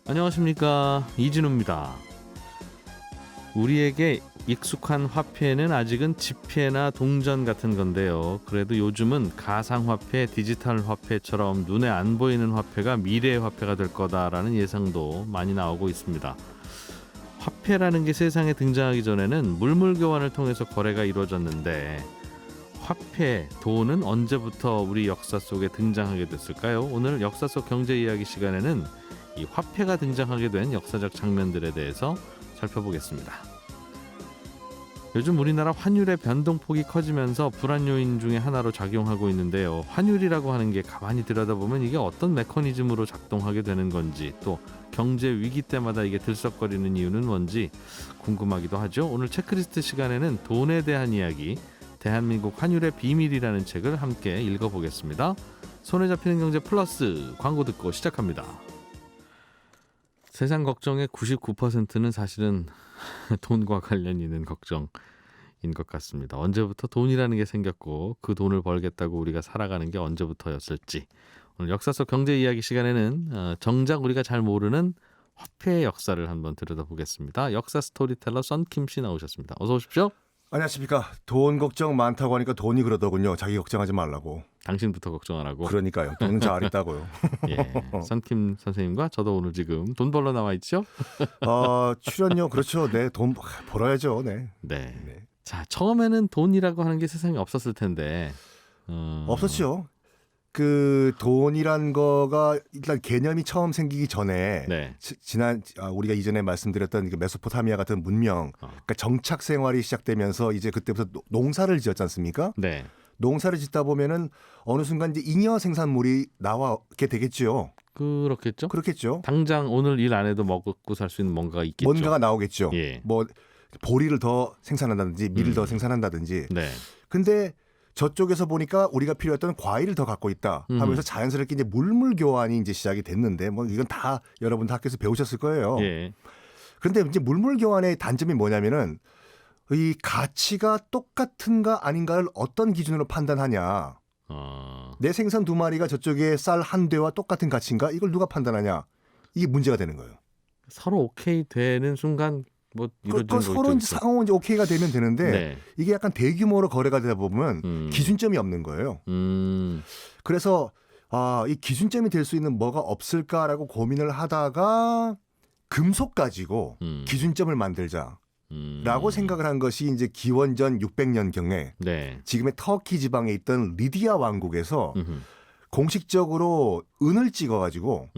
안녕하십니까, 이진우입니다. 우리에게 익숙한 화폐는 아직은 지폐나 동전 같은 건데요. 그래도 요즘은 가상화폐, 디지털 화폐처럼 눈에 안 보이는 화폐가 미래의 화폐가 될 거다라는 예상도 많이 나오고 있습니다. 화폐라는 게 세상에 등장하기 전에는 물물 교환을 통해서 거래가 이루어졌는데, 화폐, 돈은 언제부터 우리 역사 속에 등장하게 됐을까요? 오늘 역사 속 경제 이야기 시간에는 이 화폐가 등장하게 된 역사적 장면들에 대해서 살펴보겠습니다. 요즘 우리나라 환율의 변동폭이 커지면서 불안 요인 중에 하나로 작용하고 있는데요. 환율이라고 하는 게 가만히 들여다보면 이게 어떤 메커니즘으로 작동하게 되는 건지, 또 경제 위기 때마다 이게 들썩거리는 이유는 뭔지 궁금하기도 하죠. 오늘 체크리스트 시간에는 돈에 대한 이야기, 대한민국 환율의 비밀이라는 책을 함께 읽어보겠습니다. 손에 잡히는 경제 플러스 광고 듣고 시작합니다. 세상 걱정의 99%는 사실은 돈과 관련 있는 걱정인 것 같습니다. 언제부터 돈이라는 게 생겼고 그 돈을 벌겠다고 우리가 살아가는 게 언제부터였을지, 오늘 역사 속 경제 이야기 시간에는 정작 우리가 잘 모르는 화폐의 역사를 한번 들여다보겠습니다. 역사 스토리텔러 썬킴 씨 나오셨습니다. 어서 오십시오. 안녕하십니까. 돈 걱정 많다고 하니까 돈이 그러더군요. 자기 걱정하지 말라고. 당신부터 걱정하라고. 그러니까요. 돈은 잘 있다고요. 예, 썬킴 선생님과 저도 오늘 지금 돈 벌러 나와 있죠? 출연료 그렇죠. 네, 돈 벌어야죠. 네. 네. 자, 처음에는 돈이라고 하는 게 세상에 없었을 텐데. 없었죠. 그 돈이란 거가 일단 개념이 처음 생기기 전에 네. 우리가 이전에 말씀드렸던 그 메소포타미아 같은 문명, 그러니까 정착 생활이 시작되면서 이제 그때부터 농사를 지었지 않습니까? 네. 농사를 짓다 보면은 어느 순간 이제 잉여 생산물이 나와게 되겠죠. 그렇겠죠. 그렇겠죠. 당장 오늘 일 안 해도 먹고 살 수 있는 뭔가가 있겠죠. 뭔가가 나오겠죠. 예. 뭐 보리를 더 생산한다든지 밀을 더 생산한다든지. 네. 근데 저쪽에서 보니까 우리가 필요했던 과일을 더 갖고 있다 하면서 자연스럽게 이제 물물 교환이 이제 시작이 됐는데, 뭐 이건 다 여러분 학교에서 배우셨을 거예요. 예. 그런데 이제 물물 교환의 단점이 뭐냐면은 이 가치가 똑같은가 아닌가를 어떤 기준으로 판단하냐. 내 생선 2마리가 저쪽에 쌀 1대와 똑같은 가치인가? 이걸 누가 판단하냐? 이게 문제가 되는 거예요. 서로 오케이 되는 순간 뭐 이루어지는 서로 이제 상호 이제 오케이가 되면 되는데, 네. 이게 약간 대규모로 거래가 되다 보면 기준점이 없는 거예요. 그래서 이 기준점이 될 수 있는 뭐가 없을까라고 고민을 하다가 금속 가지고 기준점을 만들자라고 생각을 한 것이 이제 기원전 600년경에 네. 지금의 터키 지방에 있던 리디아 왕국에서 공식적으로 은을 찍어가지고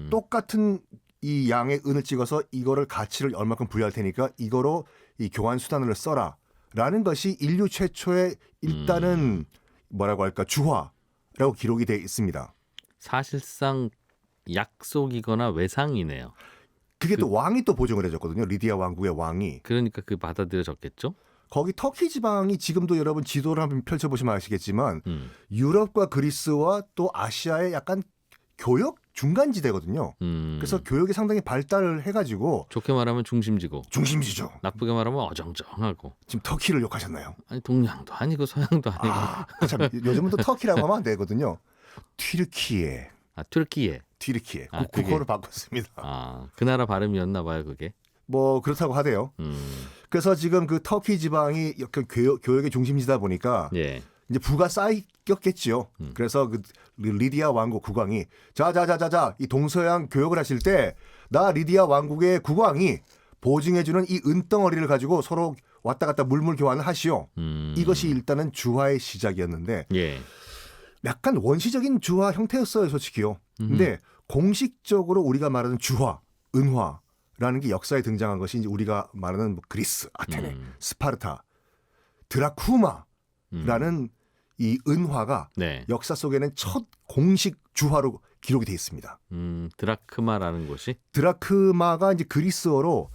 똑같은 이 양의 은을 찍어서 이거를 가치를 얼마큼 부여할 테니까 이거로 이 교환 수단으로 써라라는 것이 인류 최초의 일단은 뭐라고 할까, 주화라고 기록이 돼 있습니다. 사실상 약속이거나 외상이네요. 그게 또 왕이 또 보증을 해줬거든요. 리디아 왕국의 왕이. 그러니까 그 받아들여졌겠죠. 거기 터키 지방이 지금도 여러분 지도를 한번 펼쳐보시면 아시겠지만 유럽과 그리스와 또 아시아의 약간 교역 중간지대거든요. 그래서 교역이 상당히 발달을 해가지고, 좋게 말하면 중심지고, 중심지죠. 나쁘게 말하면 어정쩡하고. 지금 터키를 욕하셨나요? 아니, 동양도 아니고 서양도 아니고. 참, 요즘은 또 터키라고 하면 안 되거든요. 튀르키예. 튀르키예. 국어로 바꿨습니다. 그 나라 발음이었나 봐요, 그게. 뭐 그렇다고 하대요. 그래서 지금 그 터키 지방이 교역의 중심지다 보니까 예. 이제 부가 쌓였겠지요. 그래서 그 리디아 왕국 국왕이 자자자자자 이 동서양 교역을 하실 때 나 리디아 왕국의 국왕이 보증해주는 이 은덩어리를 가지고 서로 왔다 갔다 물물 교환을 하시오. 이것이 일단은 주화의 시작이었는데, 예. 약간 원시적인 주화 형태였어요, 솔직히요. 근데 공식적으로 우리가 말하는 주화, 은화라는 게 역사에 등장한 것이 이제 우리가 말하는 뭐 그리스, 아테네, 스파르타, 드라쿠마라는 이 은화가 네. 역사 속에는 첫 공식 주화로 기록이 되어 있습니다. 드라크마라는 곳이? 드라크마가 이제 그리스어로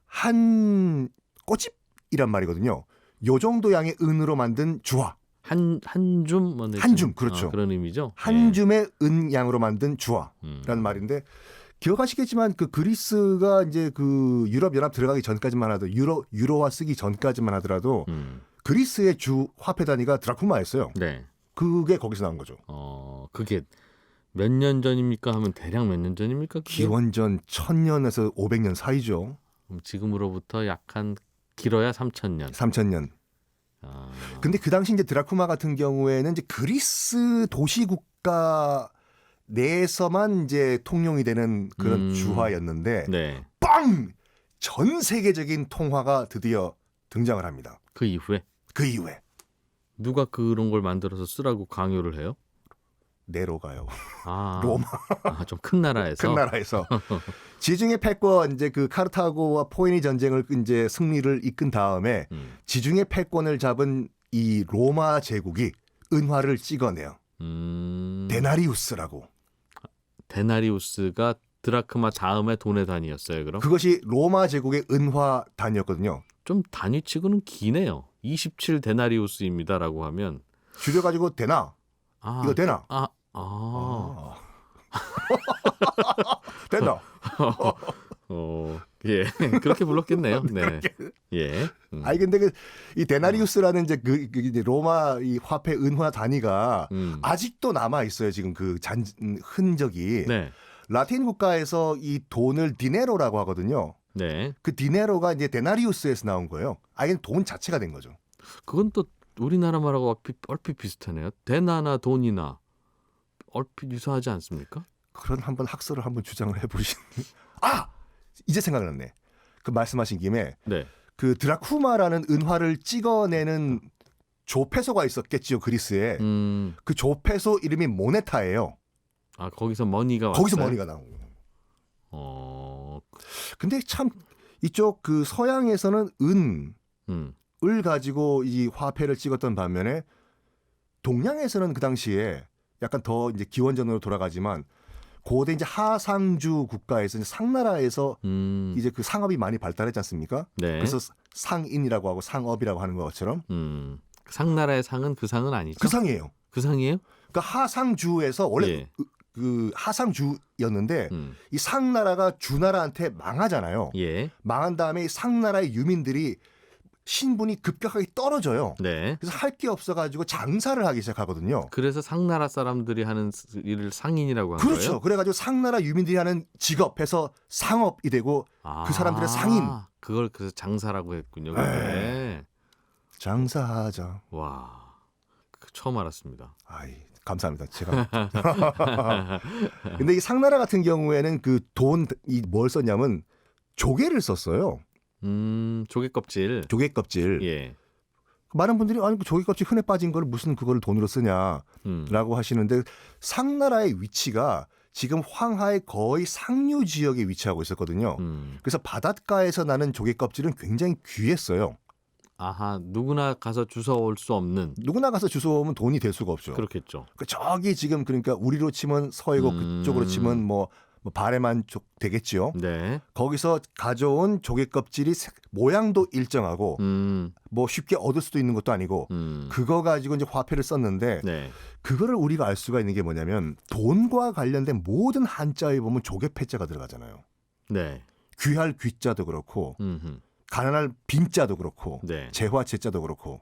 한 꼬집이란 말이거든요. 요 정도 양의 은으로 만든 주화. 한 줌? 뭐 한 줌, 그렇죠. 그런 의미죠. 한 줌의 은 양으로 만든 주화라는 말인데, 기억하시겠지만 그 그리스가 이제 그 유럽 연합 들어가기 전까지만 하더라도 유로화 쓰기 전까지만 하더라도 그리스의 주 화폐 단위가 드라쿠마였어요. 네. 그게 거기서 나온 거죠. 그게 몇 년 전입니까 하면 대략 몇 년 전입니까? 그게? 기원전 1000년에서 500년 사이죠. 지금으로부터 약 한 길어야 3000년. 3000년. 아, 근데 그 당시 이제 드라쿠마 같은 경우에는 이제 그리스 도시 국가 내에서만 이제 통용이 되는 그런 주화였는데 네. 빵! 전 세계적인 통화가 드디어 등장을 합니다. 그 이후에 그 이후에 누가 그런 걸 만들어서 쓰라고 강요를 해요? 네로가요. 아, 로마 좀 큰 나라에서. 큰 나라에서 지중해 패권 이제 그 카르타고와 포에니 전쟁을 이제 승리를 이끈 다음에 지중해 패권을 잡은 이 로마 제국이 은화를 찍어내요. 데나리우스라고. 데나리우스가 드라크마 다음에 돈의 단위였어요. 그럼 그것이 로마 제국의 은화 단위였거든요. 좀 단위치고는 기네요. 27 데나리우스입니다라고 하면 줄여가지고 되나? 아, 이거 되나? 되나? 예, 그렇게 불렀겠네요. 네, 예. 아니 근데 이 데나리우스라는 이제 이제 로마 이 화폐 은화 단위가 아직도 남아 있어요. 지금 그 흔적이. 네, 라틴 국가에서 이 돈을 디네로라고 하거든요. 네. 그 디네로가 이제 데나리우스에서 나온 거예요. 아예 돈 자체가 된 거죠. 그건 또 우리나라 말하고 얼핏 비슷하네요. 데나나 돈이나 얼핏 유사하지 않습니까? 그런 한번 학설을 한번 주장을 해보시는. 이제 생각났네. 그 말씀하신 김에 네. 그 드라쿠마라는 은화를 찍어내는 조폐소가 있었겠지요 그리스에. 그 조폐소 이름이 모네타예요. 아 거기서 머니가 거기서 왔어요? 머니가 나온 거예요. 근데 참 이쪽 그 서양에서는 은을 가지고 이 화폐를 찍었던 반면에 동양에서는 그 당시에 약간 더 이제 기원전으로 돌아가지만 고대 이제 하상주 국가에서 이제 상나라에서 이제 그 상업이 많이 발달했지 않습니까? 네. 그래서 상인이라고 하고 상업이라고 하는 것처럼 상나라의 상은 그 상은 아니죠? 그 상이에요. 그 상이에요? 그러니까 하상주에서 원래 예. 그 하상주였는데 이 상나라가 주나라한테 망하잖아요. 예. 망한 다음에 이 상나라의 유민들이 신분이 급격하게 떨어져요. 네. 그래서 할 게 없어가지고 장사를 하기 시작하거든요. 그래서 상나라 사람들이 하는 일을 상인이라고 한 그렇죠. 거예요? 그래가지고 상나라 유민들이 하는 직업에서 상업이 되고 그 사람들의 상인. 그걸 그래서 장사라고 했군요. 그게. 장사하자. 와, 처음 알았습니다. 아이, 감사합니다. 제가. 근데 이 상나라 같은 경우에는 그 돈 이 뭘 썼냐면 조개를 썼어요. 조개 껍질. 조개 껍질. 예. 많은 분들이 아니 그 조개 껍질 흔해 빠진 걸 무슨 그걸 돈으로 쓰냐라고 하시는데 상나라의 위치가 지금 황하의 거의 상류 지역에 위치하고 있었거든요. 그래서 바닷가에서 나는 조개 껍질은 굉장히 귀했어요. 아하, 누구나 가서 주워올 수 없는. 누구나 가서 주워오면 돈이 될 수가 없죠. 그렇겠죠. 저기 지금 그러니까 우리로 치면 서해고 그쪽으로 치면 뭐 바레만 쪽 되겠지요. 네. 거기서 가져온 조개 껍질이 모양도 일정하고 뭐 쉽게 얻을 수도 있는 것도 아니고 그거 가지고 이제 화폐를 썼는데 네. 그거를 우리가 알 수가 있는 게 뭐냐면 돈과 관련된 모든 한자에 보면 조개 패자가 들어가잖아요. 네. 귀할 귀자도 그렇고 가난할 빈자도 그렇고 네. 재화 재자도 그렇고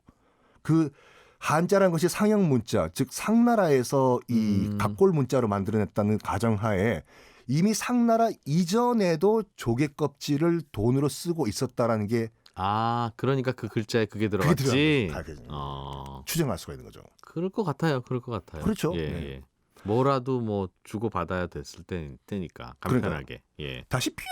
그 한자라는 것이 상형 문자 즉 상나라에서 이 갑골 문자로 만들어냈다는 가정하에 이미 상나라 이전에도 조개 껍질을 돈으로 쓰고 있었다라는 게 그러니까 그 글자에 그게 들어갔지. 추정할 수가 있는 거죠. 그럴 것 같아요. 그럴 것 같아요. 그렇죠. 예, 네. 예. 뭐라도 뭐 주고 받아야 됐을 때니까 간편하게. 예. 다시 퓨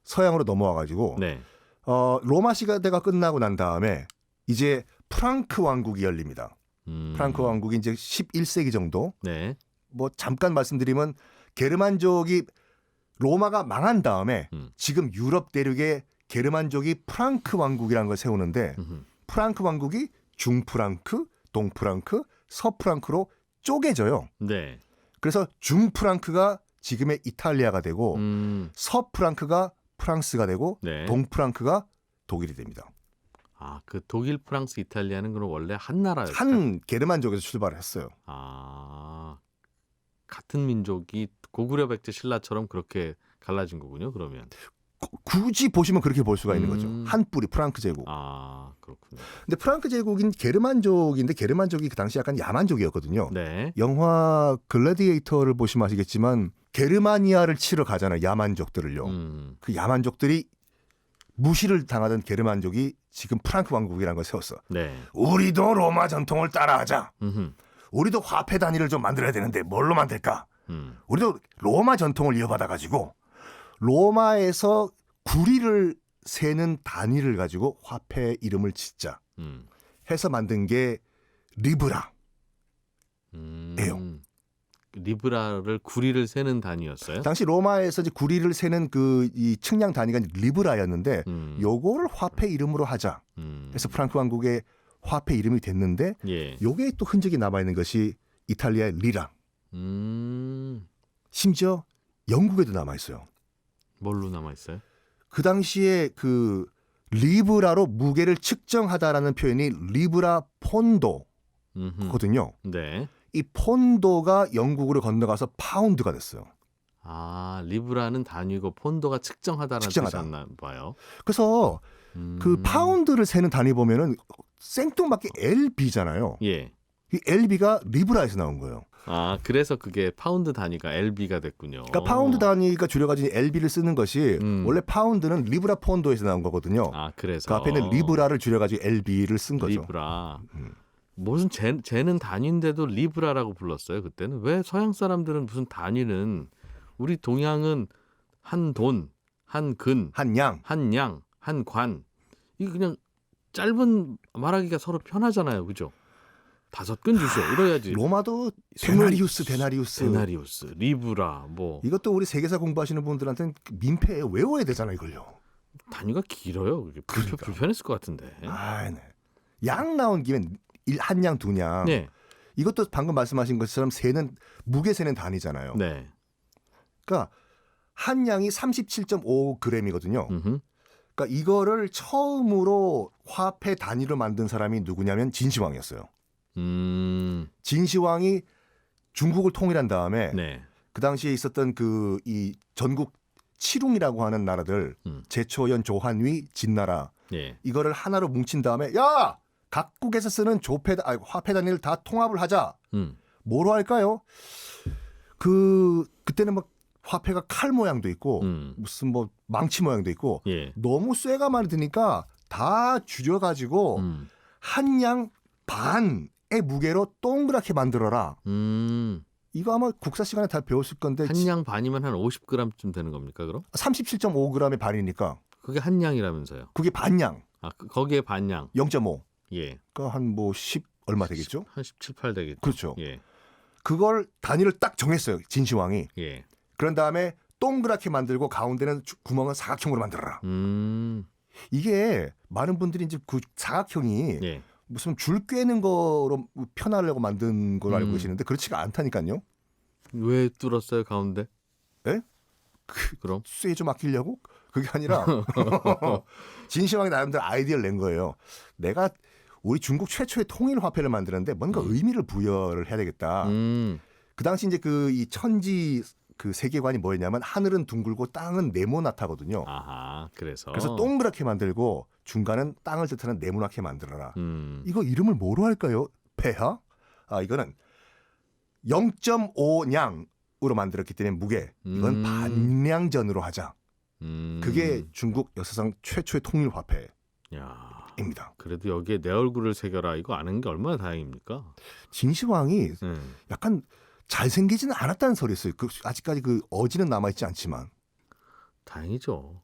서양으로 넘어와 가지고 네. 로마 시대가 끝나고 난 다음에 이제 프랑크 왕국이 열립니다. 프랑크 왕국이 이제 11세기 정도. 네. 뭐 잠깐 말씀드리면 게르만족이 로마가 망한 다음에 지금 유럽 대륙에 게르만족이 프랑크 왕국이라는 걸 세우는데 프랑크 왕국이 중프랑크, 동프랑크, 서프랑크로 쪼개져요. 네. 그래서 중프랑크가 지금의 이탈리아가 되고 서프랑크가 프랑스가 되고 네. 동프랑크가 독일이 됩니다. 그 독일, 프랑스, 이탈리아는 그럼 원래 한 나라였다. 한 게르만족에서 출발을 했어요. 같은 민족이 고구려 백제 신라처럼 그렇게 갈라진 거군요. 그러면 굳이 보시면 그렇게 볼 수가 있는 거죠. 한 뿌리 프랑크 제국. 그렇군요. 근데 프랑크 제국인 게르만족인데 게르만족이 그 당시 약간 야만족이었거든요. 네. 영화 글래디에이터를 보시면 아시겠지만 게르마니아를 치러 가잖아요. 야만족들을요. 그 야만족들이 무시를 당하던 게르만족이 지금 프랑크 왕국이라는 걸 세웠어. 네. 우리도 로마 전통을 따라하자. 음흠. 우리도 화폐 단위를 좀 만들어야 되는데 뭘로 만들까? 우리도 로마 전통을 이어받아 가지고 로마에서 구리를 세는 단위를 가지고 화폐 이름을 짓자 해서 만든 게 리브라. 예요. 리브라를 구리를 세는 단위였어요? 당시 로마에서 이제 구리를 세는 그 이 측량 단위가 리브라였는데 요거를 화폐 이름으로 하자 해서 프랑크 왕국의 화폐 이름이 됐는데 예. 요게 또 흔적이 남아 있는 것이 이탈리아의 리라. 심지어 영국에도 남아 있어요. 뭘로 남아 있어요? 그 당시에 그 리브라로 무게를 측정하다라는 표현이 리브라 폰도거든요. 네. 이 폰도가 영국으로 건너가서 파운드가 됐어요. 아, 리브라는 단위고 폰도가 측정하다라는 측정하다. 뜻이었나 봐요. 그래서 그 파운드를 세는 단위 보면은 생뚱맞게 LB잖아요. 예. 이 LB가 리브라에서 나온 거예요. 아, 그래서 그게 파운드 단위가 LB가 됐군요. 그러니까 파운드 단위가 줄여가지고 LB를 쓰는 것이 원래 파운드는 리브라 폰도에서 나온 거거든요. 아, 그래서 그 앞에는 리브라를 줄여가지고 LB를 쓴 거죠. 리브라. 무슨 쟤는 단위인데도 리브라라고 불렀어요, 그때는. 왜 서양 사람들은 무슨 단위는 우리 동양은 한 돈, 한 근, 한양. 한 양, 한 관. 이게 그냥 짧은 말하기가 서로 편하잖아요. 그죠? 5근 주시오. 이래야지. 로마도 스물- 데나리우스. 리브라 뭐 이것도 우리 세계사 공부하시는 분들한테는 민폐에 외워야 되잖아요, 이걸요. 단위가 길어요. 그게 그러니까. 불편했을 것 같은데. 아, 네. 양 나온 김에 한양, 두냥. 네. 이것도 방금 말씀하신 것처럼 세는 무게 세는 단위잖아요. 네. 그러니까 한 양이 37.5g이거든요. 그러니까 이거를 처음으로 화폐 단위로 만든 사람이 누구냐면 진시황이었어요. 진시황이 중국을 통일한 다음에 네. 그 당시에 있었던 그 이 전국 칠웅이라고 하는 나라들 제초연, 조한위, 진나라 예. 이거를 하나로 뭉친 다음에 야 각국에서 쓰는 화폐 단위를 다 통합을 하자. 뭐로 할까요? 그때는 막 화폐가 칼 모양도 있고 무슨 뭐 망치 모양도 있고 예. 너무 쇠가 많이 드니까 다 줄여가지고 한 양 반의 무게로 동그랗게 만들어라. 이거 아마 국사 시간에 다 배웠을 건데 한 양 반이면 한 50g쯤 되는 겁니까, 그럼? 37.5g의 반이니까 그게 한 양이라면서요. 그게 반양 아, 거기에 반양. 0.5. 예. 그러니까 한 뭐 10 얼마 되겠죠? 한 17, 8 되겠죠. 그렇죠. 예. 그걸 단위를 딱 정했어요. 진시황이. 예. 그런 다음에 동그랗게 만들고 가운데는 구멍을 사각형으로 만들어라. 이게 많은 분들이 이제 그 사각형이 예. 무슨 줄 꿰는 거로 편하려고 만든 걸로 알고 계시는데 그렇지가 않다니까요. 왜 뚫었어요, 가운데? 예? 그럼? 쇠 좀 아끼려고? 그게 아니라 진시황이 나름대로 아이디어를 낸 거예요. 내가 우리 중국 최초의 통일 화폐를 만드는데 뭔가 의미를 부여를 해야 되겠다. 그 당시 이제 그 이 천지 그 세계관이 뭐였냐면 하늘은 둥글고 땅은 네모나타거든요. 아하, 그래서 동그랗게 만들고 중간은 땅을 뜻하는 네모나게 만들어라. 음. 이거 이름을 뭐로 할까요? 폐하? 아, 이거는 0.5냥으로 만들었기 때문에 무게. 이건 반량전으로 하자. 그게 중국 역사상 최초의 통일 화폐입니다. 야, 그래도 여기에 내 얼굴을 새겨라. 이거 아는 게 얼마나 다행입니까? 진시황이 약간 잘생기지는 않았다는 소리 있어요. 아직까지 그 어지는 남아있지 않지만. 다행이죠.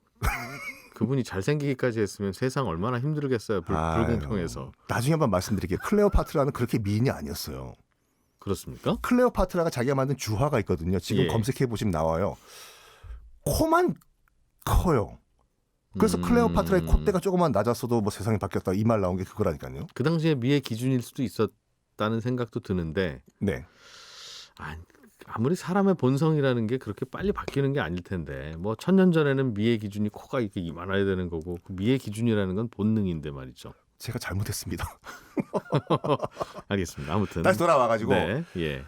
그분이 잘생기기까지 했으면 세상 얼마나 힘들겠어요. 불공평해서. 나중에 한번 말씀드릴게요. 클레오파트라는 그렇게 미인이 아니었어요. 그렇습니까? 클레오파트라가 자기가 만든 주화가 있거든요. 지금 예. 검색해 보시면 나와요. 코만 커요. 그래서 클레오파트라의 콧대가 조금만 낮았어도 뭐 세상이 바뀌었다 이 말 나온 게 그거라니까요. 그 당시에 미의 기준일 수도 있었다는 생각도 드는데 네. 아무리 사람의 본성이라는 게 그렇게 빨리 바뀌는 게 아닐 텐데 뭐 1000년 전에는 미의 기준이 코가 이렇게 이만해야 되는 거고 그 미의 기준이라는 건 본능인데 말이죠. 제가 잘못했습니다. 알겠습니다. 아무튼 다시 돌아와가지고 네, 예.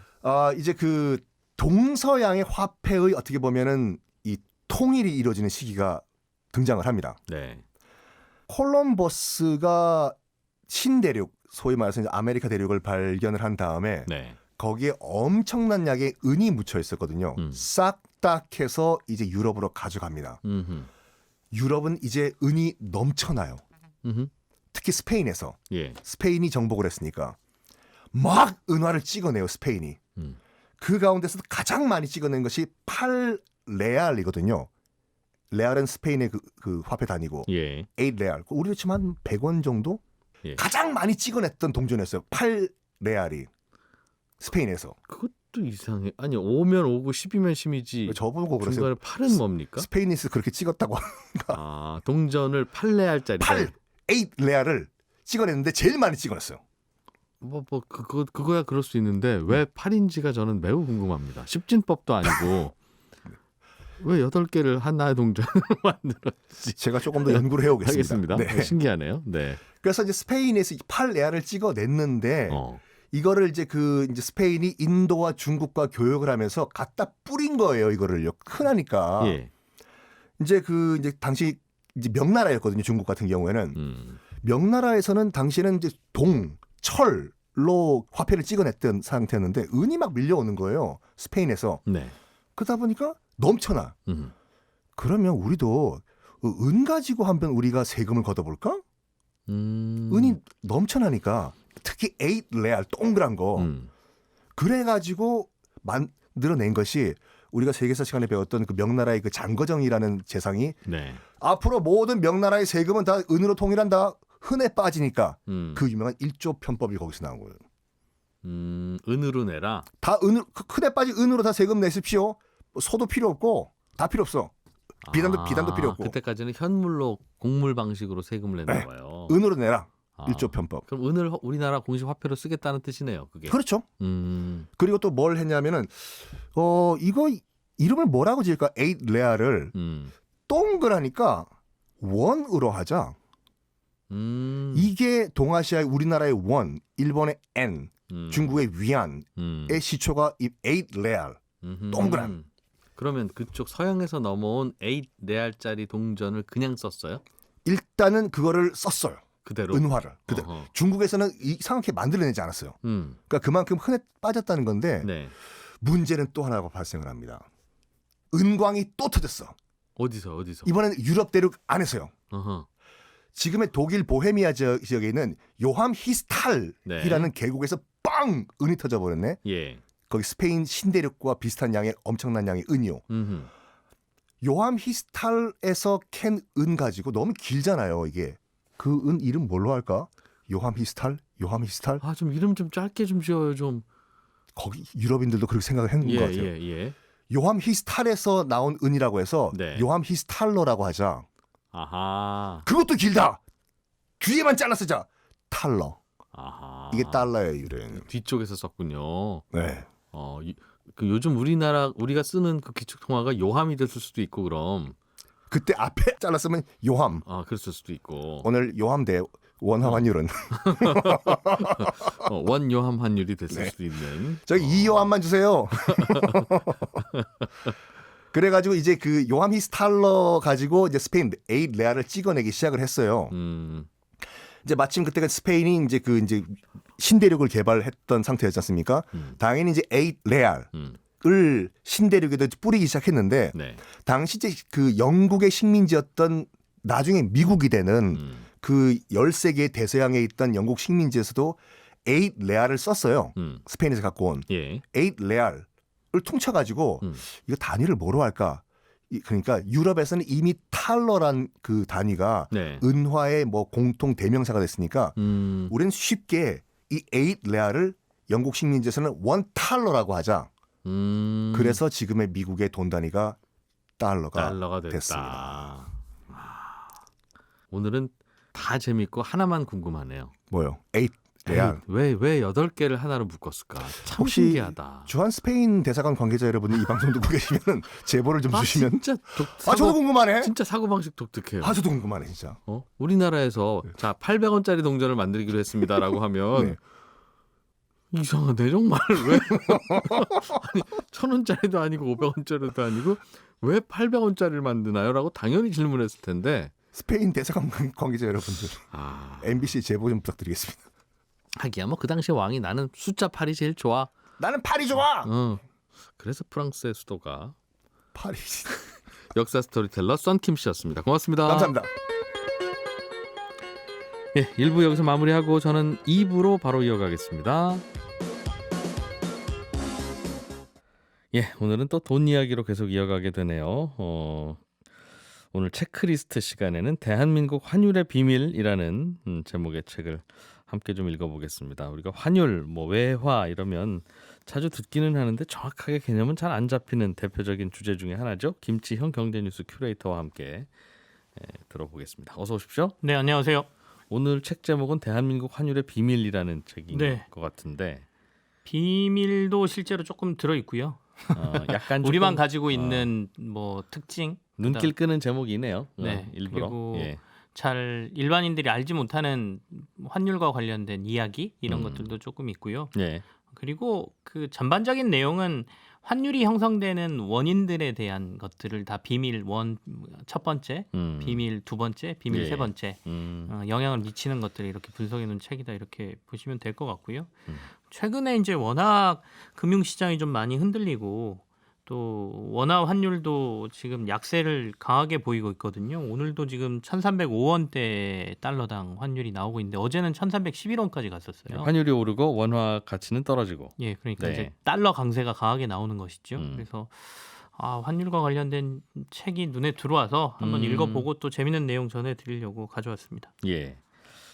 이제 그 동서양의 화폐의 어떻게 보면은 이 통일이 이루어지는 시기가 등장을 합니다. 네. 콜럼버스가 신대륙, 소위 말해서 이제 아메리카 대륙을 발견을 한 다음에 네. 거기에 엄청난 양의 은이 묻혀 있었거든요. 싹 다 캐서 이제 유럽으로 가져갑니다. 음흠. 유럽은 이제 은이 넘쳐나요. 음흠. 특히 스페인에서. 예. 스페인이 정복을 했으니까 막 은화를 찍어내요. 스페인이. 그 가운데서 가장 많이 찍어낸 것이 8레알이거든요. 레알은 스페인의 그 화폐 단위고 예. 8레알. 우리로 치면 한 100원 정도? 예. 가장 많이 찍어냈던 동전이었어요. 8레알이. 스페인에서. 그것도 이상해. 아니 5면 5고 10이면 10이지. 저보고 그러세요. 중간에 8은 뭡니까? 스페인에서 그렇게 찍었다고. 아, 동전을 8레알짜리. 8레알을 찍어냈는데 제일 많이 찍어냈어요. 그거야 그럴 수 있는데 왜 8인지가 저는 매우 궁금합니다. 십진법도 아니고 왜 8개를 하나의 동전을 만들었지? 제가 조금 더 연구를 해오겠습니다. 알겠습니다. 네. 신기하네요. 네. 그래서 이제 스페인에서 8레알을 찍어냈는데 이거를 이제 이제 스페인이 인도와 중국과 교역을 하면서 갖다 뿌린 거예요. 이거를요. 흔하니까. 예. 이제 이제 당시 이제 명나라였거든요. 중국 같은 경우에는 명나라에서는 당시에는 이제 철로 화폐를 찍어냈던 상태였는데 은이 막 밀려오는 거예요. 스페인에서. 네. 그러다 보니까 넘쳐나. 그러면 우리도 은 가지고 한번 우리가 세금을 걷어볼까? 은이 넘쳐나니까 특히 8레알 동그란 거. 그래가지고 만들어낸 것이 우리가 세계사 시간에 배웠던 그 명나라의 그 장거정이라는 재상이 네. 앞으로 모든 명나라의 세금은 다 은으로 통일한다. 흔해 빠지니까 그 유명한 1조 편법이 거기서 나온 거예요. 은으로 내라. 다 흔해 빠진 은으로 다 세금 내십시오. 소도 필요 없고 다 필요 없어. 비단도 필요 없고. 그때까지는 현물로 공물 방식으로 세금을 냈나 봐요. 은으로 내라. 1조 편법. 그럼 은을 우리나라 공식 화폐로 쓰겠다는 뜻이네요. 그게. 그렇죠. 그리고 또 뭘 했냐면은 이거 이름을 뭐라고 지을까? 8레알을 동그라니까 원으로 하자. 이게 동아시아의 우리나라의 원, 일본의 엔, 중국의 위안의 시초가 이 8레알. 동그란. 그러면 그쪽 서양에서 넘어온 8레알짜리 동전을 그냥 썼어요? 일단은 그거를 썼어요. 그대로. 은화를. 중국에서는 이상하게 만들어내지 않았어요. 그러니까 그만큼 흔해 빠졌다는 건데 네. 문제는 또 하나가 발생을 합니다. 은광이 또 터졌어. 어디서? 이번에는 유럽 대륙 안에서요. 어허. 지금의 독일 보헤미아 지역에 있는 요함 히스탈이라는 계곡에서 빵! 은이 터져버렸네. 예. 거기 스페인 신대륙과 비슷한 양의 엄청난 양의 은이요. 요함 히스탈에서 캔 은 가지고 너무 길잖아요. 이게. 그 은 이름 뭘로 할까? 요함 히스탈? 아, 좀 이름 좀 짧게 좀 지어요, 좀. 거기 유럽인들도 그렇게 생각을 했는 것 같아요. 예. 요함 히스탈에서 나온 은이라고 해서 네. 요함 히스탈러라고 하자. 아하. 그것도 길다. 뒤에만 잘라 쓰자. 탈러. 아하. 이게 달러의 유래는. 뒤쪽에서 썼군요. 네. 그 요즘 우리가 쓰는 그 기축 통화가 요함이 됐을 수도 있고 그럼. 그때 앞에 잘랐으면 요함. 아, 그랬을 수도 있고. 오늘 요함 대 원화 환율은 원요함 환율이 됐을 네. 수도 있는. 저기 이 요함만 주세요. 그래가지고 이제 그 요함 히스탈러 가지고 이제 스페인 8레알을 찍어내기 시작을 했어요. 이제 마침 그때가 스페인이 이제 이제 신대륙을 개발했던 상태였지 않습니까? 당연히 이제 8레알을 신대륙에도 뿌리기 시작했는데 네. 당시 이제 그 영국의 식민지였던 나중에 미국이 되는 그 13개의 대서양에 있던 영국 식민지에서도 8레알을 썼어요. 스페인에서 갖고 온 예. 8레알을 퉁쳐가지고 이거 단위를 뭐로 할까? 그러니까 유럽에서는 이미 탈러란 그 단위가 네. 은화의 뭐 공통 대명사가 됐으니까 우리는 쉽게 이 8레알을 영국 식민지에서는 원 탈러라고 하자. 그래서 지금의 미국의 돈 단위가 달러가 됐다. 됐습니다. 오늘은 다 재밌고 하나만 궁금하네요. 뭐요? 8레알. 왜 8개를 하나로 묶었을까? 참 혹시 신기하다. 주한 스페인 대사관 관계자 여러분이 이 방송 듣고 계시면 제보를 좀 주시면. 진짜 저도 궁금하네. 진짜 사고방식 독특해요. 저도 궁금하네 진짜. 우리나라에서 자 800원짜리 동전을 만들기로 했습니다라고 하면 네. 이상하네 정말. 왜 아니 1,000원짜리도 아니고 500원짜리도 아니고 왜 800원짜리를 만드나요? 라고 당연히 질문했을 텐데 스페인 대사관 관계자 여러분들, MBC 제보 좀 부탁드리겠습니다. 하기야 뭐 그 당시 왕이 나는 숫자 8이 제일 좋아. 나는 파리 좋아. 그래서 프랑스의 수도가 파리. 역사 스토리텔러 썬킴 씨였습니다. 고맙습니다. 감사합니다. 예, 1부 여기서 마무리하고 저는 2부로 바로 이어가겠습니다. 예, 오늘은 또 돈 이야기로 계속 이어가게 되네요. 오늘 체크리스트 시간에는 대한민국 환율의 비밀이라는 제목의 책을 함께 좀 읽어보겠습니다. 우리가 환율, 뭐 외화 이러면 자주 듣기는 하는데 정확하게 개념은 잘 안 잡히는 대표적인 주제 중에 하나죠. 김치형 경제뉴스 큐레이터와 함께 들어보겠습니다. 어서 오십시오. 네, 안녕하세요. 오늘 책 제목은 대한민국 환율의 비밀이라는 책인 네. 것 같은데 비밀도 실제로 조금 들어 있고요. 약간 우리만 조금, 가지고 있는 뭐 특징, 눈길 끄는 제목이네요. 네, 일부러. 그리고 예. 잘 일반인들이 알지 못하는 환율과 관련된 이야기 이런 것들도 조금 있고요. 예. 그리고 그 전반적인 내용은 환율이 형성되는 원인들에 대한 것들을 다 비밀 첫 번째, 비밀 두 번째, 비밀 예. 세 번째 영향을 미치는 것들을 이렇게 분석해 놓은 책이다 이렇게 보시면 될 것 같고요. 최근에 이제 워낙 금융시장이 좀 많이 흔들리고 또 원화 환율도 지금 약세를 강하게 보이고 있거든요. 오늘도 지금 1,305원대 달러당 환율이 나오고 있는데 어제는 1,311원까지 갔었어요. 환율이 오르고 원화 가치는 떨어지고. 예, 그러니까 네. 이제 달러 강세가 강하게 나오는 것이죠. 그래서 환율과 관련된 책이 눈에 들어와서 한번 읽어보고 또 재밌는 내용 전해드리려고 가져왔습니다. 예.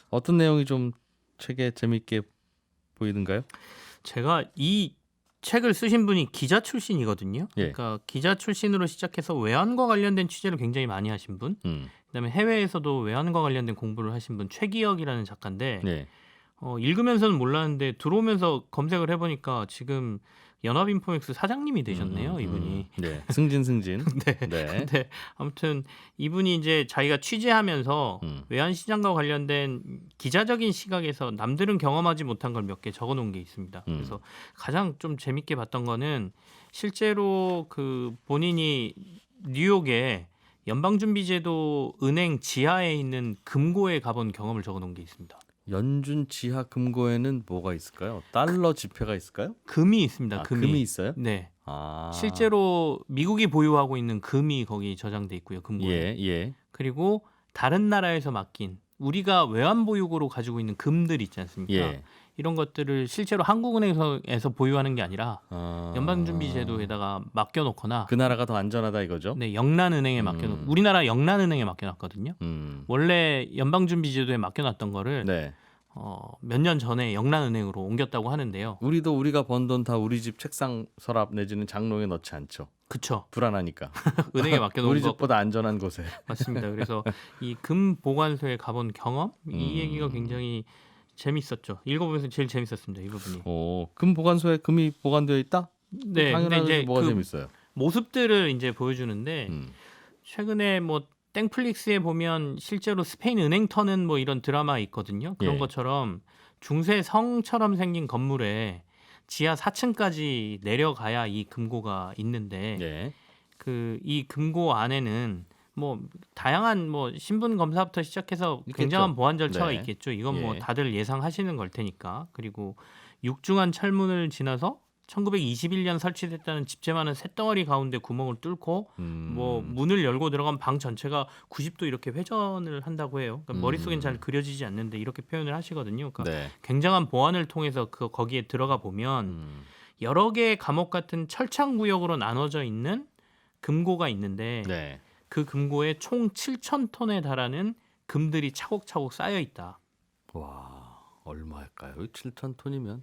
어떤 내용이 좀 책에 재밌게 보이던가요? 제가 이 책을 쓰신 분이 기자 출신이거든요. 예. 그러니까 기자 출신으로 시작해서 외환과 관련된 취재를 굉장히 많이 하신 분, 그다음에 해외에서도 외환과 관련된 공부를 하신 분 최기혁이라는 작가인데 예. 읽으면서는 몰랐는데 들어오면서 검색을 해보니까 지금 연합인포맥스 사장님이 되셨네요, 이분이. 네. 승진. 네. 네. 근데 아무튼 이분이 이제 자기가 취재하면서 외환 시장과 관련된 기자적인 시각에서 남들은 경험하지 못한 걸 몇 개 적어 놓은 게 있습니다. 그래서 가장 좀 재밌게 봤던 거는 실제로 그 본인이 뉴욕에 연방준비제도 은행 지하에 있는 금고에 가본 경험을 적어 놓은 게 있습니다. 연준 지하 금고에는 뭐가 있을까요? 달러 지폐가 있을까요? 금이 있습니다. 금이 있어요? 네. 아. 실제로 미국이 보유하고 있는 금이 거기 저장돼 있고요. 금고에. 예. 그리고 다른 나라에서 맡긴 우리가 외환 보유고로 가지고 있는 금들 있지 않습니까? 예. 이런 것들을 실제로 한국은행에서 보유하는 게 아니라 연방준비제도에다가 맡겨놓거나 그 나라가 더 안전하다 이거죠? 네, 영란은행에 맡겨놓고 우리나라 영란은행에 맡겨놨거든요. 원래 연방준비제도에 맡겨놨던 거를 네. 몇 년 전에 영란은행으로 옮겼다고 하는데요. 우리가 번 돈 다 우리 집 책상 서랍 내지는 장롱에 넣지 않죠. 그쵸. 불안하니까. 은행에 맡겨놓은 우리 거 집보다 안전한 곳에. 맞습니다. 그래서 이 금 보관소에 가본 경험 이 얘기가 굉장히 재밌었죠. 읽어보면서 제일 재밌었습니다. 이 부분이. 금 보관소에 금이 보관되어 있다? 네, 근데 당연하지 이제 뭐가 그 재밌어요? 모습들을 이제 보여주는데 최근에 뭐 땡플릭스에 보면 실제로 스페인 은행 터는 뭐 이런 드라마 있거든요. 그런 예. 것처럼 중세 성처럼 생긴 건물에 지하 4층까지 내려가야 이 금고가 있는데 예. 그 이 금고 안에는 뭐 다양한 뭐 신분 검사부터 시작해서 있겠죠. 굉장한 보안 절차가 네. 있겠죠. 이건 뭐 예. 다들 예상하시는 걸 테니까. 그리고 육중한 철문을 지나서 1921년 설치됐다는 집재 많은 쇳덩어리 가운데 구멍을 뚫고 뭐 문을 열고 들어간 방 전체가 90도 이렇게 회전을 한다고 해요. 그러니까 머릿속엔 잘 그려지지 않는데 이렇게 표현을 하시거든요. 그러니까 네. 굉장한 보안을 통해서 거기에 들어가 보면 여러 개의 감옥 같은 철창 구역으로 나눠져 있는 금고가 있는데 네. 그 금고에 총 7,000톤에 달하는 금들이 차곡차곡 쌓여 있다. 와, 얼마일까요? 7,000톤이면.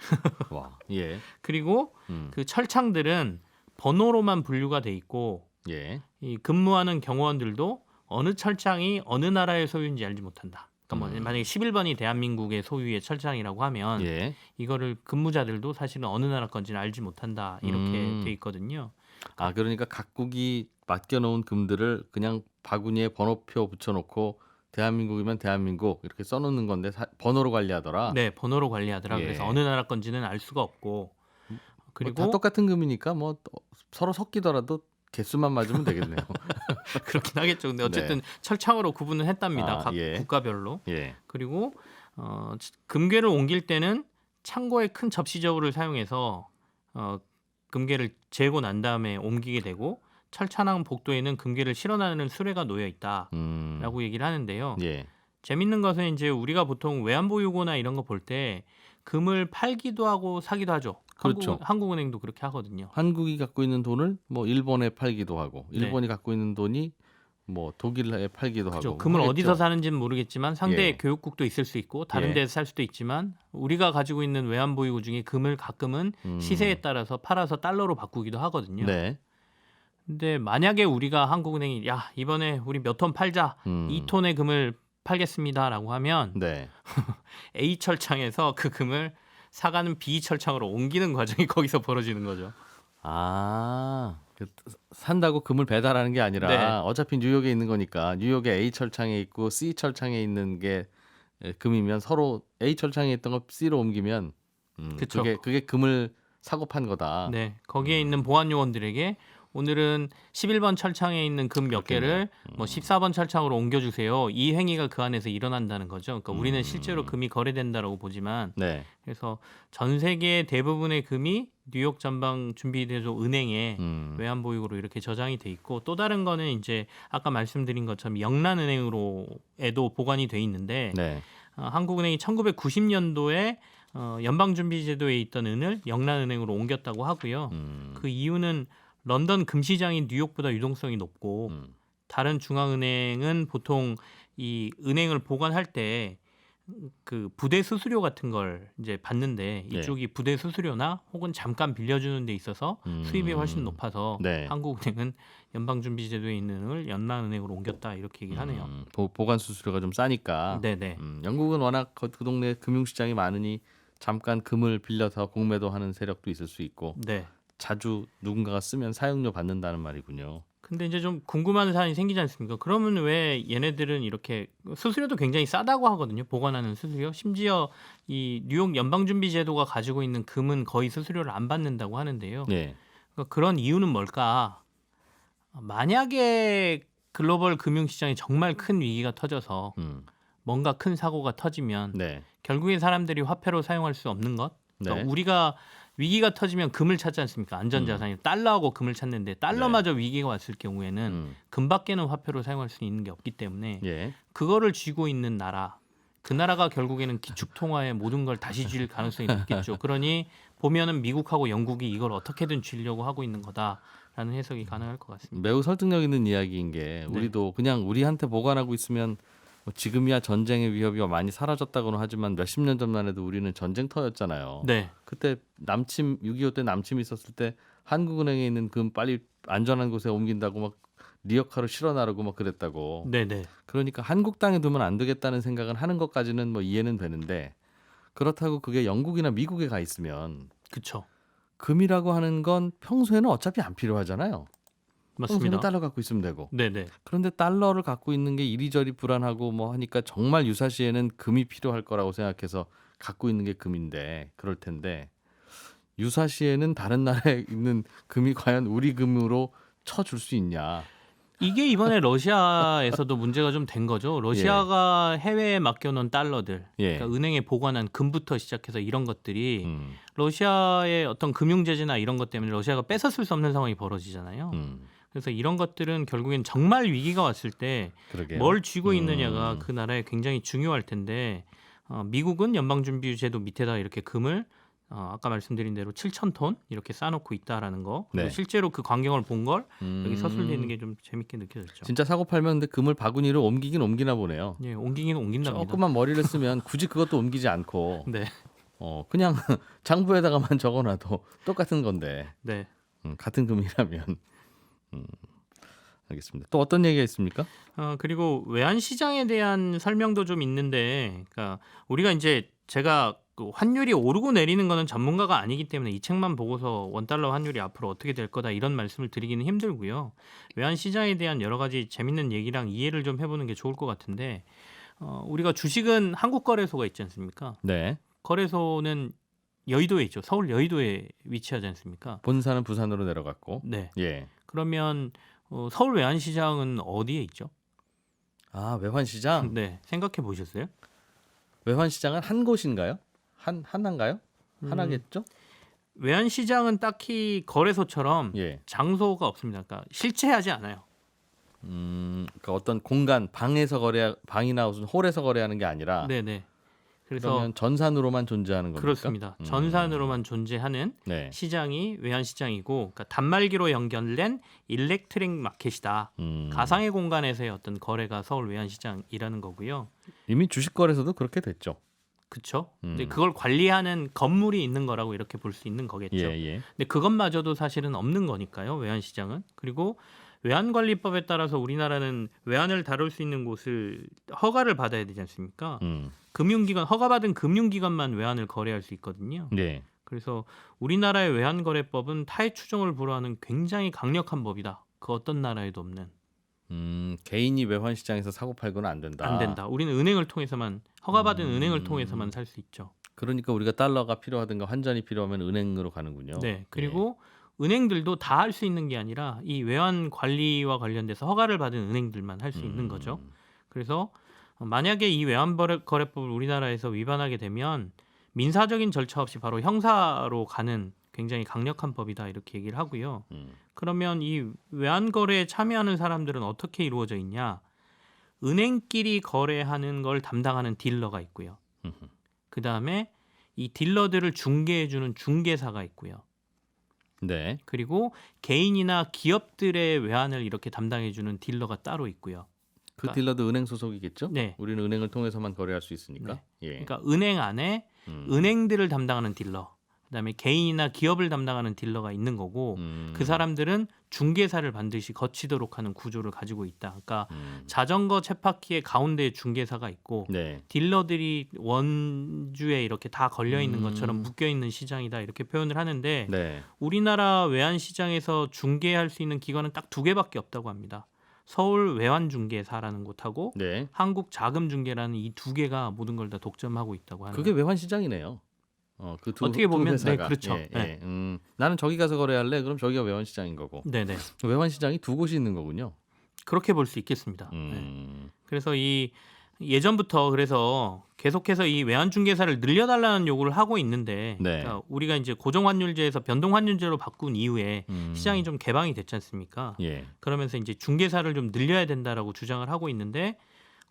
와. 예. 그리고 그 철창들은 번호로만 분류가 돼 있고 예. 이 근무하는 경호원들도 어느 철창이 어느 나라의 소유인지 알지 못한다. 그러니까 뭐 만약에 11번이 대한민국의 소유의 철창이라고 하면 예. 이거를 근무자들도 사실은 어느 나라 건지는 알지 못한다. 이렇게 돼 있거든요. 그러니까 각국이 맡겨놓은 금들을 그냥 바구니에 번호표 붙여놓고 대한민국이면 대한민국 이렇게 써놓는 건데 번호로 관리하더라. 네, 번호로 관리하더라. 예. 그래서 어느 나라 건지는 알 수가 없고 그리고 다 똑같은 금이니까 뭐 서로 섞이더라도 개수만 맞으면 되겠네요. 그렇긴 하겠죠. 근데 어쨌든 철창으로 구분을 했답니다. 아, 각 예. 국가별로. 예. 그리고 금괴를 옮길 때는 창고에 큰 접시 저울을 사용해서 금괴를 재고 난 다음에 옮기게 되고 철창 복도에는 금괴를 실어나르는 수레가 놓여 있다라고 얘기를 하는데요. 예. 재밌는 것은 이제 우리가 보통 외환보유고나 이런 거 볼 때 금을 팔기도 하고 사기도 하죠. 그렇죠. 한국은행도 그렇게 하거든요. 한국이 갖고 있는 돈을 뭐 일본에 팔기도 하고 네. 일본이 갖고 있는 돈이 뭐 독일에 팔기도 그렇죠. 하고 금을 하겠죠. 어디서 사는지는 모르겠지만 상대 예. 교육국도 있을 수 있고 다른 예. 데서 살 수도 있지만 우리가 가지고 있는 외환보유고 중에 금을 가끔은 시세에 따라서 팔아서 달러로 바꾸기도 하거든요. 네. 근데 만약에 우리가 한국은행이 야 이번에 우리 몇 톤 팔자 2톤의 금을 팔겠습니다라고 하면 네. A 철창에서 그 금을 사가는 B 철창으로 옮기는 과정이 거기서 벌어지는 거죠. 아, 산다고 금을 배달하는 게 아니라 네. 어차피 뉴욕에 있는 거니까 뉴욕에 A 철창에 있고 C 철창에 있는 게 금이면 서로 A 철창에 있던 거 C로 옮기면 그쵸. 그게 금을 사고 판 거다. 네, 거기에 있는 보안 요원들에게 오늘은 11번 철창에 있는 금 몇 개를 뭐 14번 철창으로 옮겨주세요. 이 행위가 그 안에서 일어난다는 거죠. 그러니까 우리는 실제로 금이 거래된다라고 보지만 네. 그래서 전 세계 대부분의 금이 뉴욕 전방 준비대조 은행에 외환보유고로 이렇게 저장이 돼 있고 또 다른 거는 이제 아까 말씀드린 것처럼 영란은행으로에도 보관이 돼 있는데 네. 한국은행이 1990년도에 연방준비제도에 있던 은을 영란은행으로 옮겼다고 하고요. 그 이유는 런던 금시장이 뉴욕보다 유동성이 높고 다른 중앙은행은 보통 이 은행을 보관할 때 그 부대 수수료 같은 걸 이제 받는데 이쪽이 부대 수수료나 혹은 잠깐 빌려주는 데 있어서 수입이 훨씬 높아서 네. 한국은행은 연방준비제도에 있는 은을 연란은행으로 옮겼다 이렇게 얘기를 하네요. 보관 수수료가 좀 싸니까. 네네. 영국은 워낙 그 동네 금융시장이 많으니 잠깐 금을 빌려서 공매도 하는 세력도 있을 수 있고 네. 자주 누군가가 쓰면 사용료 받는다는 말이군요. 근데 이제 좀 궁금한 사안이 생기지 않습니까? 그러면 왜 얘네들은 이렇게 수수료도 굉장히 싸다고 하거든요. 보관하는 수수료. 심지어 이 뉴욕 연방준비제도가 가지고 있는 금은 거의 수수료를 안 받는다고 하는데요. 네. 그러니까 그런 이유는 뭘까? 만약에 글로벌 금융시장에 정말 큰 위기가 터져서 뭔가 큰 사고가 터지면 네. 결국엔 사람들이 화폐로 사용할 수 없는 것. 그러니까 네. 우리가 위기가 터지면 금을 찾지 않습니까? 안전자산이 달러하고 금을 찾는데 달러마저 위기가 왔을 경우에는 금밖에는 화폐로 사용할 수 있는 게 없기 때문에 예. 그거를 쥐고 있는 나라, 그 나라가 결국에는 기축통화에 모든 걸 다시 쥘 가능성이 높겠죠. 그러니 보면은 미국하고 영국이 이걸 어떻게든 쥐려고 하고 있는 거다라는 해석이 가능할 것 같습니다. 매우 설득력 있는 이야기인 게 우리도 그냥 우리한테 보관하고 있으면 뭐 지금이야 전쟁의 위협이 많이 사라졌다고는 하지만 몇십 년 전만 해도 우리는 전쟁터였잖아요. 네, 그때 남침 6.25 때 남침이 있었을 때 한국은행에 있는 금 빨리 안전한 곳에 옮긴다고 막 리어카로 실어 나르고 막 그랬다고. 네, 네. 그러니까 한국 땅에 두면 안 되겠다는 생각은 하는 것까지는 뭐 이해는 되는데 그렇다고 그게 영국이나 미국에 가 있으면 그렇죠. 금이라고 하는 건 평소에는 어차피 안 필요하잖아요. 평소에는 맞습니다. 달러 갖고 있으면 되고. 네, 네. 그런데 달러를 갖고 있는 게 이리저리 불안하고 뭐 하니까 정말 유사시에는 금이 필요할 거라고 생각해서 갖고 있는 게 금인데 그럴 텐데 유사시에는 다른 나라에 있는 금이 과연 우리 금으로 쳐줄 수 있냐. 이게 이번에 러시아에서도 문제가 좀 된 거죠. 러시아가 해외에 맡겨놓은 달러들, 예. 그러니까 은행에 보관한 금부터 시작해서 이런 것들이 러시아의 어떤 금융 제재나 이런 것 때문에 러시아가 뺏었을 수 없는 상황이 벌어지잖아요. 그래서 이런 것들은 결국엔 정말 위기가 왔을 때 뭘 쥐고 있느냐가 그 나라에 굉장히 중요할 텐데 미국은 연방준비제도 밑에다 이렇게 금을 아까 말씀드린 대로 7,000톤 이렇게 쌓아놓고 있다라는 거. 그리고 네. 실제로 그 광경을 본 걸 여기 서술돼 있는 게 좀 재밌게 느껴졌죠. 진짜 사고 팔면 근데 금을 바구니로 옮기긴 옮기나 보네요. 예, 옮기긴 옮긴답니다. 조금만 머리를 쓰면 굳이 그것도 옮기지 않고 네, 그냥 장부에다가만 적어놔도 똑같은 건데 네. 같은 금이라면 알겠습니다. 또 어떤 얘기가 있습니까? 그리고 외환 시장에 대한 설명도 좀 있는데, 그러니까 우리가 이제 제가 그 환율이 오르고 내리는 거는 전문가가 아니기 때문에 이 책만 보고서 원달러 환율이 앞으로 어떻게 될 거다 이런 말씀을 드리기는 힘들고요. 외환 시장에 대한 여러 가지 재밌는 얘기랑 이해를 좀 해보는 게 좋을 것 같은데, 우리가 주식은 한국거래소가 있지 않습니까? 네. 거래소는 여의도에 있죠. 서울 여의도에 위치하지 않습니까? 본사는 부산으로 내려갔고. 네. 예. 그러면 서울 외환시장은 어디에 있죠? 아, 외환시장? 네, 생각해 보셨어요? 외환시장은 한 곳인가요? 하나인가요? 하나겠죠? 외환시장은 딱히 거래소처럼 예. 장소가 없습니다. 그러니까 실체하지 않아요. 그러니까 어떤 공간 방이나 무슨 홀에서 거래하는 게 아니라 네네. 그래서 그러면 전산으로만 존재하는 겁니까? 그렇습니다. 전산으로만 존재하는 네. 시장이 외환시장이고, 그러니까 단말기로 연결된 일렉트릭 마켓이다. 가상의 공간에서의 어떤 거래가 서울 외환시장이라는 거고요. 이미 주식거래소도 그렇게 됐죠. 그렇죠. 근데 그걸 관리하는 건물이 있는 거라고 이렇게 볼 수 있는 거겠죠. 예. 근데 그것마저도 사실은 없는 거니까요. 외환시장은. 그리고 외환관리법에 따라서 우리나라는 외환을 다룰 수 있는 곳을 허가를 받아야 되지 않습니까? 금융기관 허가받은 금융기관만 외환을 거래할 수 있거든요. 네. 그래서 우리나라의 외환거래법은 타의 추종을 불허하는 굉장히 강력한 법이다. 그 어떤 나라에도 없는. 개인이 외환시장에서 사고 팔고는 안 된다. 안 된다. 우리는 은행을 통해서만 허가받은 은행을 통해서만 살 수 있죠. 그러니까 우리가 달러가 필요하든가 환전이 필요하면 은행으로 가는군요. 네. 그리고 은행들도 다 할 수 있는 게 아니라 이 외환 관리와 관련돼서 허가를 받은 은행들만 할 수 있는 거죠. 그래서 만약에 이 외환거래법을 우리나라에서 위반하게 되면 민사적인 절차 없이 바로 형사로 가는 굉장히 강력한 법이다 이렇게 얘기를 하고요. 그러면 이 외환거래에 참여하는 사람들은 어떻게 이루어져 있냐? 은행끼리 거래하는 걸 담당하는 딜러가 있고요. 그 다음에 이 딜러들을 중개해주는 중개사가 있고요. 네. 그리고 개인이나 기업들의 외환을 이렇게 담당해주는 딜러가 따로 있고요. 그 딜러도 은행 소속이겠죠? 네. 우리는 은행을 통해서만 거래할 수 있으니까. 네. 예. 그러니까 은행 안에 은행들을 담당하는 딜러, 그다음에 개인이나 기업을 담당하는 딜러가 있는 거고 그 사람들은 중개사를 반드시 거치도록 하는 구조를 가지고 있다. 그러니까 자전거 쳇바퀴의 가운데에 중개사가 있고 네. 딜러들이 원주에 이렇게 다 걸려 있는 것처럼 묶여 있는 시장이다 이렇게 표현을 하는데 네. 우리나라 외환 시장에서 중개할 수 있는 기관은 딱 2개밖에 없다고 합니다. 서울 외환중개사라는 곳하고 네. 한국자금중개라는 이 2개가 모든 걸 다 독점하고 있다고 하는. 그게 외환시장이네요. 그 두, 어떻게 보면 두 회사가. 네, 그렇죠. 예, 네. 나는 저기 가서 거래할래. 그럼 저기가 외환시장인 거고. 네네. 외환시장이 두 곳이 있는 거군요. 그렇게 볼 수 있겠습니다. 네. 그래서 이 예전부터 그래서 계속해서 이 외환중개사를 늘려달라는 요구를 하고 있는데 네. 그러니까 우리가 이제 고정환율제에서 변동환율제로 바꾼 이후에 시장이 좀 개방이 됐지 않습니까? 예. 그러면서 이제 중개사를 좀 늘려야 된다라고 주장을 하고 있는데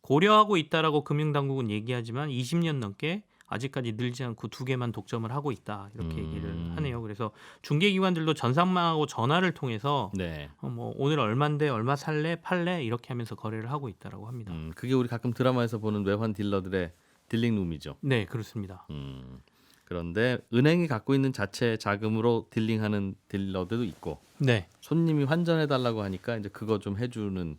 고려하고 있다라고 금융당국은 얘기하지만 20년 넘게 아직까지 늘지 않고 2개만 독점을 하고 있다 이렇게 얘기를 하네요. 그래서 중개기관들도 전산망하고 전화를 통해서 네. 뭐 오늘 얼마인데 얼마 살래 팔래 이렇게 하면서 거래를 하고 있다라고 합니다. 그게 우리 가끔 드라마에서 보는 외환 딜러들의 딜링룸이죠. 네, 그렇습니다. 그런데 은행이 갖고 있는 자체 자금으로 딜링하는 딜러들도 있고 네. 손님이 환전해 달라고 하니까 이제 그거 좀 해주는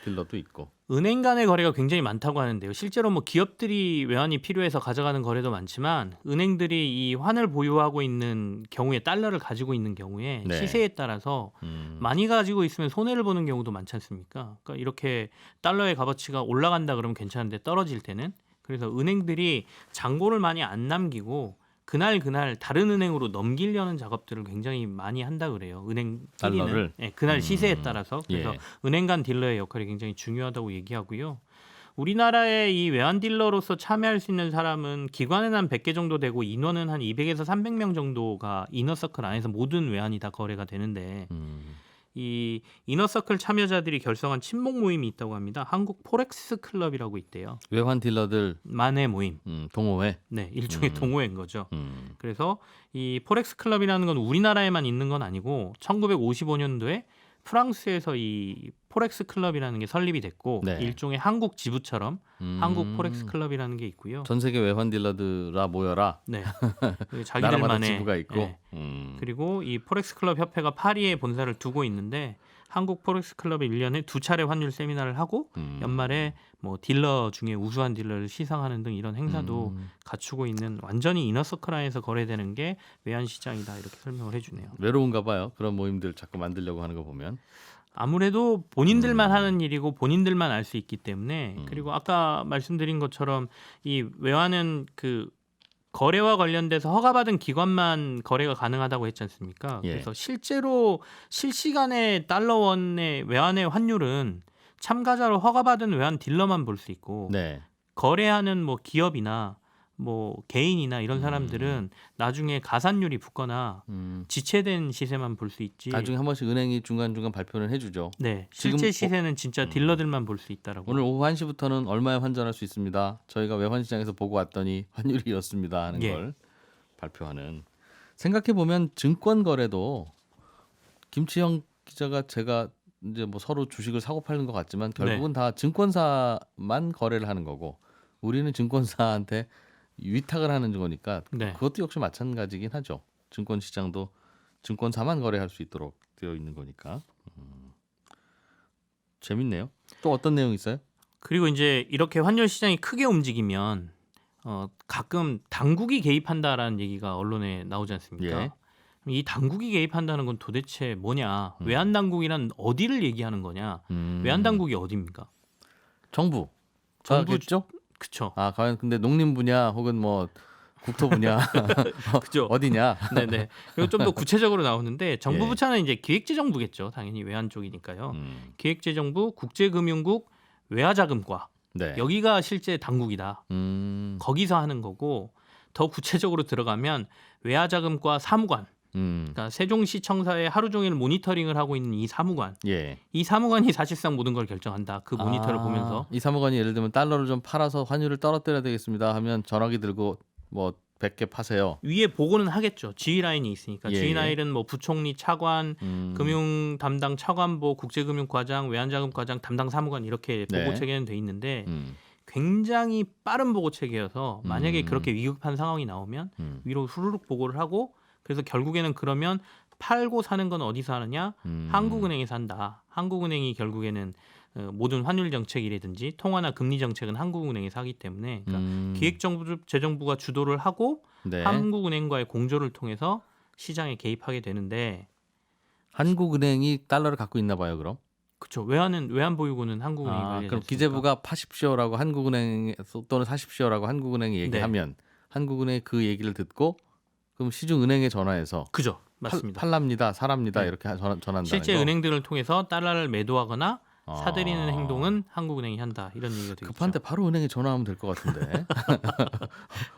딜러도 있고. 은행 간의 거래가 굉장히 많다고 하는데요. 실제로 뭐 기업들이 외환이 필요해서 가져가는 거래도 많지만 은행들이 이 환을 보유하고 있는 경우에 달러를 가지고 있는 경우에 네. 시세에 따라서 많이 가지고 있으면 손해를 보는 경우도 많지 않습니까? 그러니까 이렇게 달러의 값어치가 올라간다 그러면 괜찮은데 떨어질 때는 그래서 은행들이 잔고를 많이 안 남기고 그날 다른 은행으로 넘기려는 작업들을 굉장히 많이 한다 그래요. 달러를? 은행끼리는 네, 그날 시세에 따라서 그래서 예. 은행 간 딜러의 역할이 굉장히 중요하다고 얘기하고요. 우리나라의 이 외환 딜러로서 참여할 수 있는 사람은 기관은 한 100개 정도 되고 인원은 한 200에서 300명 정도가 이너서클 안에서 모든 외환이 다 거래가 되는데 이 이너서클 참여자들이 결성한 친목 모임이 있다고 합니다. 한국 포렉스 클럽이라고 있대요. 외환 딜러들 만의 모임. 동호회. 네, 일종의 동호회인 거죠. 음. 그래서 이 포렉스 클럽이라는 건 우리나라에만 있는 건 아니고 1955년도에 프랑스에서 이 포렉스 클럽이라는 게 설립이 됐고 네. 일종의 한국 지부처럼 한국 포렉스 클럽이라는 게 있고요. 전 세계 외환 딜러들아 모여라. 네, 그게 나라마다 자기들만의 지부가 있고. 네. 그리고 이 포렉스 클럽 협회가 파리에 본사를 두고 있는데 한국 포렉스 클럽이 1년에 2차례 환율 세미나를 하고 연말에 뭐 딜러 중에 우수한 딜러를 시상하는 등 이런 행사도 갖추고 있는 완전히 이너서클 안에서 거래되는 게 외환 시장이다 이렇게 설명을 해주네요. 외로운가 봐요. 그런 모임들 자꾸 만들려고 하는 거 보면. 아무래도 본인들만 하는 일이고 본인들만 알 수 있기 때문에 그리고 아까 말씀드린 것처럼 이 외환은 그 거래와 관련돼서 허가받은 기관만 거래가 가능하다고 했지 않습니까? 예. 그래서 실제로 실시간의 달러원의 외환의 환율은 참가자로 허가받은 외환 딜러만 볼 수 있고 네. 거래하는 뭐 기업이나 뭐 개인이나 이런 사람들은 나중에 가산율이 붙거나 지체된 시세만 볼 수 있지. 나중에 한 번씩 은행이 중간중간 발표는 해주죠. 네, 지금 실제 시세는 진짜 딜러들만 볼 수 있다라고. 오늘 오후 1시부터는 얼마에 환전할 수 있습니다. 저희가 외환시장에서 보고 왔더니 환율이 이렇습니다 하는 예. 걸 발표하는. 생각해보면 증권 거래도 김치형 기자가 제가 이제 뭐 서로 주식을 사고 팔는 것 같지만 결국은 다 증권사만 거래를 하는 거고 우리는 증권사한테 위탁을 하는 거니까 네. 그것도 역시 마찬가지긴 하죠. 증권 시장도 증권사만 거래할 수 있도록 되어 있는 거니까. 재밌네요. 또 어떤 내용 있어요? 그리고 이제 이렇게 환율 시장이 크게 움직이면 가끔 당국이 개입한다라는 얘기가 언론에 나오지 않습니까? 예. 이 당국이 개입한다는 건 도대체 뭐냐? 외환 당국이란 어디를 얘기하는 거냐? 외환 당국이 어디입니까? 정부. 정부 죠 그쵸. 아, 과연 근데 농림 분야 혹은 뭐 국토 분야 그죠. 어디냐? 네네. 그리고 좀 더 구체적으로 나오는데 정부 예. 부처는 이제 기획재정부겠죠. 당연히 외환 쪽이니까요. 기획재정부, 국제금융국, 외화자금과 네. 여기가 실제 당국이다. 음. 거기서 하는 거고 더 구체적으로 들어가면 외화자금과 사무관, 그러니까 세종시청사에 하루 종일 모니터링을 하고 있는 이 사무관, 예. 이 사무관이 사실상 모든 걸 결정한다. 그 모니터를 보면서. 이 사무관이 예를 들면 달러를 좀 팔아서 환율을 떨어뜨려야 되겠습니다 하면 전화기 들고 뭐 100개 파세요. 위에 보고는 하겠죠. 지휘 라인이 있으니까. 예. 지휘 라인은 뭐 부총리 차관, 금융 담당 차관보, 국제금융과장, 외환자금과장 담당 사무관 이렇게 네. 보고 체계는 돼 있는데 굉장히 빠른 보고 체계여서 만약에 그렇게 위급한 상황이 나오면 위로 후루룩 보고를 하고 그래서 결국에는 그러면 팔고 사는 건 어디서 하느냐? 한국은행에서 한다. 한국은행이 결국에는 모든 환율 정책이라든지 통화나 금리 정책은 한국은행에서 하기 때문에 그러니까 기획재정부가 주도를 하고 네. 한국은행과의 공조를 통해서 시장에 개입하게 되는데 한국은행이 달러를 갖고 있나 봐요, 그럼? 그렇죠. 외환 보유고는 한국은행이 관리하지 그럼 않습니까? 기재부가 파십시오라고 한국은행에서 또는 사십시오라고 한국은행이 얘기하면 한국은행이 그 얘기를 듣고 그럼 시중은행에 전화해서 그죠. 맞습니다. 팔랍니다, 사랍니다 네. 이렇게 전한다는 실제 거. 은행들을 통해서 달러를 매도하거나 아. 사들이는 행동은 한국은행이 한다. 이런 얘기가 되겠죠. 급한데 바로 은행에 전화하면 될 것 같은데.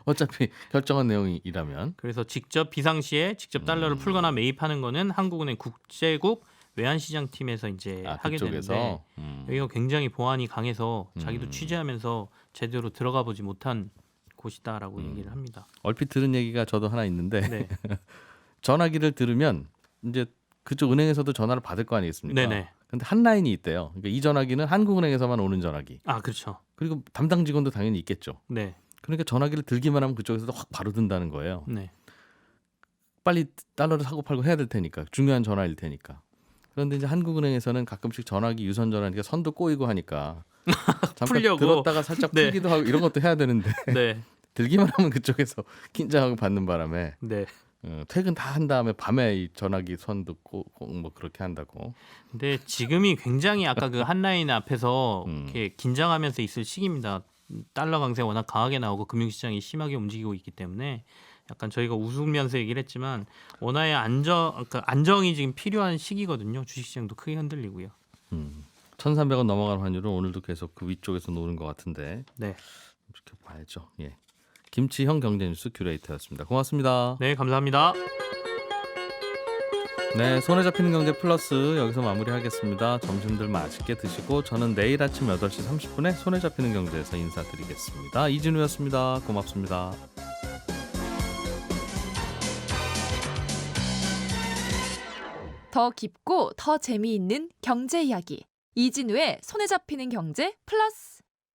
어차피 결정한 내용이라면. 그래서 직접 비상시에 직접 달러를 풀거나 매입하는 거는 한국은행 국제국 외환시장팀에서 이제 하게 그쪽에서? 되는데 여기가 굉장히 보안이 강해서 자기도 취재하면서 제대로 들어가 보지 못한 곳이다라고 얘기를 합니다. 얼핏 들은 얘기가 저도 하나 있는데 네. 전화기를 들으면 이제 그쪽 은행에서도 전화를 받을 거 아니겠습니까? 네네. 근데 한 라인이 있대요. 그러니까 이 전화기는 한국은행에서만 오는 전화기. 아 그렇죠. 그리고 담당 직원도 당연히 있겠죠. 네. 그러니까 전화기를 들기만 하면 그쪽에서도 확 바로 든다는 거예요. 네. 빨리 달러를 사고 팔고 해야 될 테니까. 중요한 전화일 테니까. 그런데 이제 한국은행에서는 가끔씩 전화기 유선 전화니까 선도 꼬이고 하니까 잠깐 풀려고. 들었다가 살짝 네. 풀기도 하고 이런 것도 해야 되는데 네. 들기만 하면 그쪽에서 긴장하고 받는 바람에 네. 퇴근 다 한 다음에 밤에 이 전화기 선 듣고 뭐 그렇게 한다고. 근데 지금이 굉장히 아까 그 한라인 앞에서 이렇게 긴장하면서 있을 시기입니다. 달러 강세 워낙 강하게 나오고 금융시장이 심하게 움직이고 있기 때문에 약간 저희가 웃으면서 얘기를 했지만 원화의 안정이 지금 필요한 시기거든요. 주식시장도 크게 흔들리고요. 1,300원 넘어가는 환율은 오늘도 계속 그 위쪽에서 노는 것 같은데 네, 지켜봐야죠. 예. 김치형 경제뉴스 큐레이터였습니다. 고맙습니다. 네 감사합니다. 네, 손에 잡히는 경제 플러스 여기서 마무리하겠습니다. 점심들 맛있게 드시고 저는 내일 아침 8시 30분에 손에 잡히는 경제에서 인사드리겠습니다. 이진우였습니다. 고맙습니다. 더 깊고 더 재미있는 경제 이야기 이진우의 손에 잡히는 경제 플러스.